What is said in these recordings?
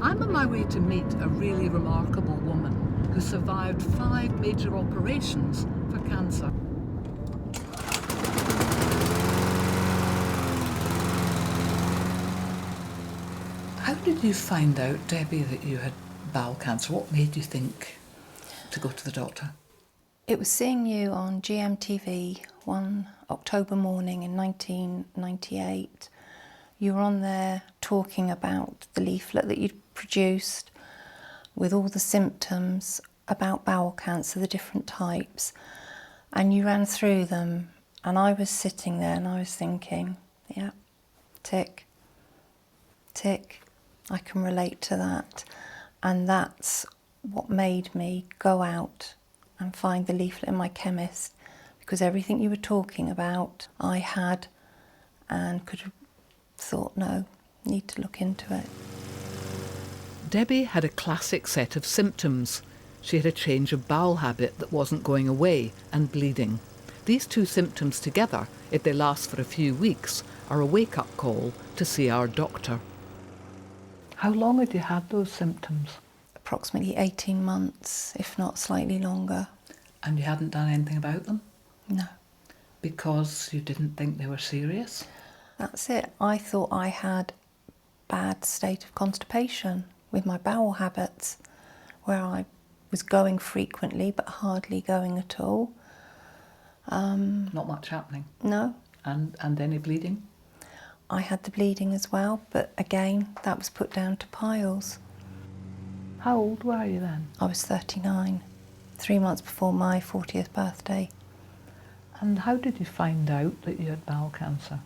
I'm on my way to meet a really remarkable woman who survived 5 major operations for cancer. How did you find out, Debbie, that you had bowel cancer? What made you think to go to the doctor? It was seeing you on GMTV one October morning in 1998. You were on there talking about the leaflet that you'd produced with all the symptoms about bowel cancer, the different types, and you ran through them, and I was sitting there and I was thinking, yeah, tick, tick, I can relate to that. And that's what made me go out and find the leaflet in my chemist, because everything you were talking about I had and could have thought, no, need to look into it. Debbie had a classic set of symptoms. She had a change of bowel habit that wasn't going away and bleeding. These two symptoms together, if they last for a few weeks, are a wake-up call to see our doctor. How long had you had those symptoms? Approximately 18 months, if not slightly longer. And you hadn't done anything about them? No. Because you didn't think they were serious? That's it. I thought I had bad state of constipation with my bowel habits, where I was going frequently but hardly going at all. Not much happening? No. And any bleeding? I had the bleeding as well, but again, that was put down to piles. How old were you then? I was 39, 3 months before my 40th birthday. And how did you find out that you had bowel cancer?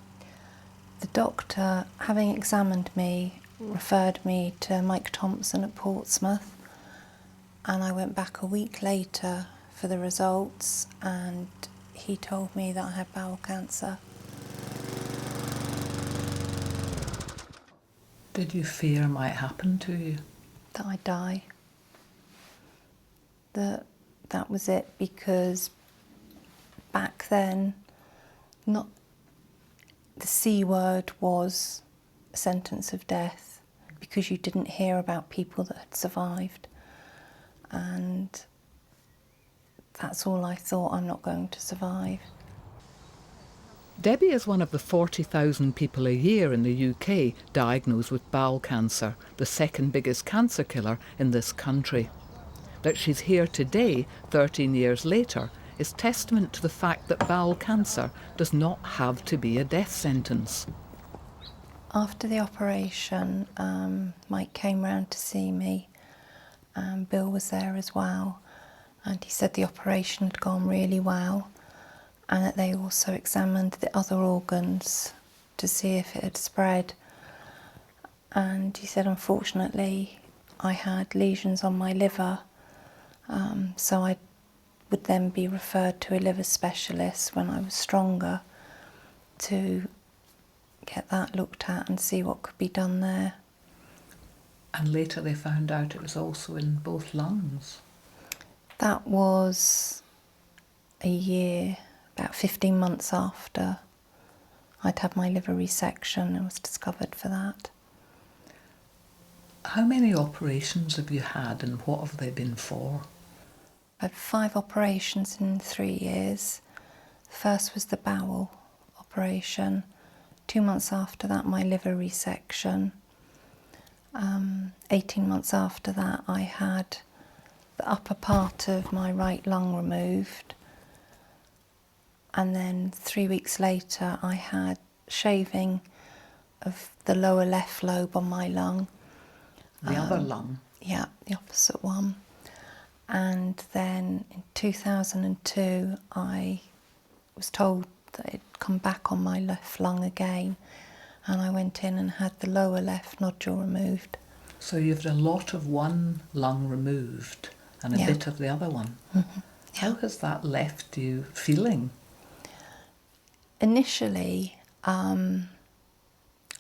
The doctor, having examined me, referred me to Mike Thompson at Portsmouth, and I went back a week later for the results, and he told me that I had bowel cancer. Did you fear might happen to you? That I'd die. That was it, because back then, not the C word was a sentence of death, because you didn't hear about people that had survived, and that's all I thought. I'm not going to survive. Debbie is one of the 40,000 people a year in the UK diagnosed with bowel cancer, the second biggest cancer killer in this country. That she's here today, 13 years later, is testament to the fact that bowel cancer does not have to be a death sentence. After the operation, Mike came round to see me, and Bill was there as well, and he said the operation had gone really well, and that they also examined the other organs to see if it had spread. And he said, unfortunately, I had lesions on my liver, so I would then be referred to a liver specialist when I was stronger to get that looked at and see what could be done there. And later they found out it was also in both lungs. That was a year, about 15 months after I'd had my liver resection and was discovered for that. How many operations have you had and what have they been for? I had 5 operations in 3 years. The first was the bowel operation. 2 months after that, my liver resection. 18 months after that, I had the upper part of my right lung removed. And then 3 weeks later, I had shaving of the lower left lobe on my lung. The other lung? Yeah, the opposite one. And then in 2002, I was told that it'd come back on my left lung again, and I went in and had the lower left nodule removed. So you've had a lot of one lung removed and a bit of the other one. Mm-hmm. Yeah. How has that left you feeling? Initially, I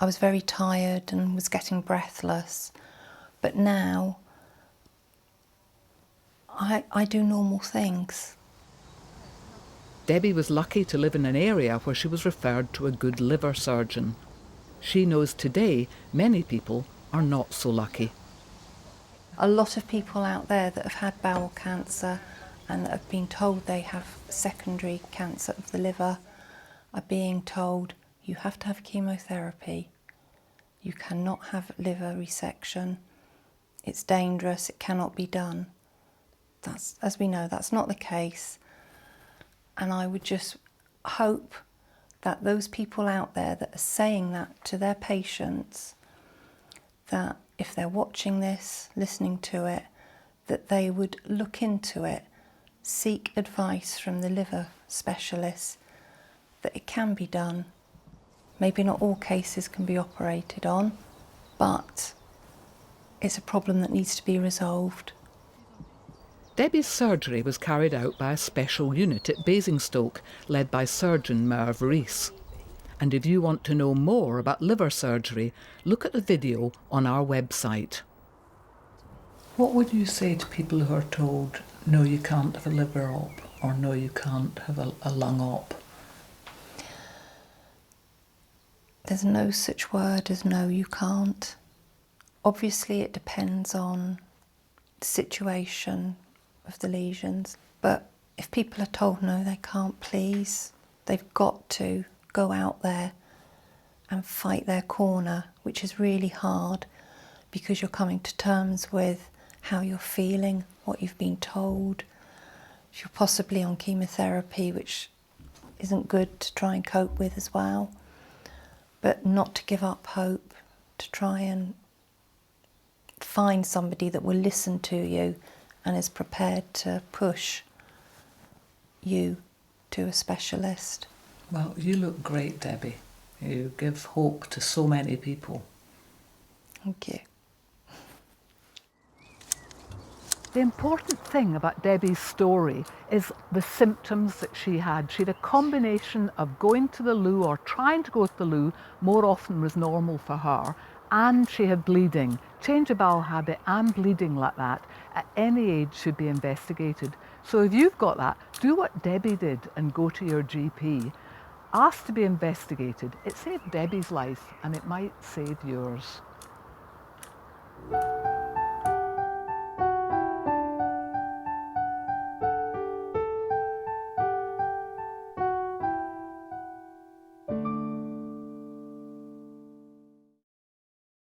was very tired and was getting breathless, but now I do normal things. Debbie was lucky to live in an area where she was referred to a good liver surgeon. She knows today many people are not so lucky. A lot of people out there that have had bowel cancer and that have been told they have secondary cancer of the liver are being told you have to have chemotherapy, you cannot have liver resection, it's dangerous, it cannot be done. That's, as we know, that's not the case. And I would just hope that those people out there that are saying that to their patients, that if they're watching this, listening to it, that they would look into it, seek advice from the liver specialists, that it can be done. Maybe not all cases can be operated on, but it's a problem that needs to be resolved. Debbie's surgery was carried out by a special unit at Basingstoke, led by surgeon Merv Rees. And if you want to know more about liver surgery, look at the video on our website. What would you say to people who are told, no, you can't have a liver op, or no, you can't have a lung op? There's no such word as no, you can't. Obviously, it depends on the situation of the lesions, but if people are told no, they can't, please, they've got to go out there and fight their corner, which is really hard because you're coming to terms with how you're feeling, what you've been told. You're possibly on chemotherapy, which isn't good to try and cope with as well. But not to give up hope, to try and find somebody that will listen to you and is prepared to push you to a specialist. Well, you look great, Debbie. You give hope to so many people. Thank you. The important thing about Debbie's story is the symptoms that she had. She had a combination of going to the loo or trying to go to the loo, more often was normal for her, and she had bleeding. Change of bowel habit and bleeding like that at any age should be investigated. So if you've got that, do what Debbie did and go to your GP. Ask to be investigated. It saved Debbie's life and it might save yours.